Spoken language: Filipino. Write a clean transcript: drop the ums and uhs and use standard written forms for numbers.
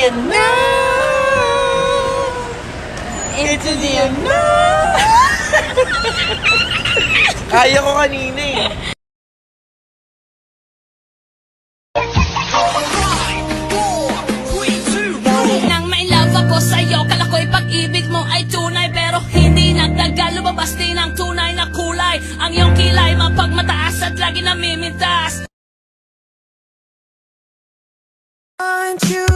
unknown. Into the unknown. Kaya ko kanina eh. Nang may love ako sa'yo, kala ko'y pag-ibig mo ay tunay, pero hindi nagtagal, lumabas din ang tunay na kulay. Ang iyong kilay mapagmataas at lagi namimintas. Aren't you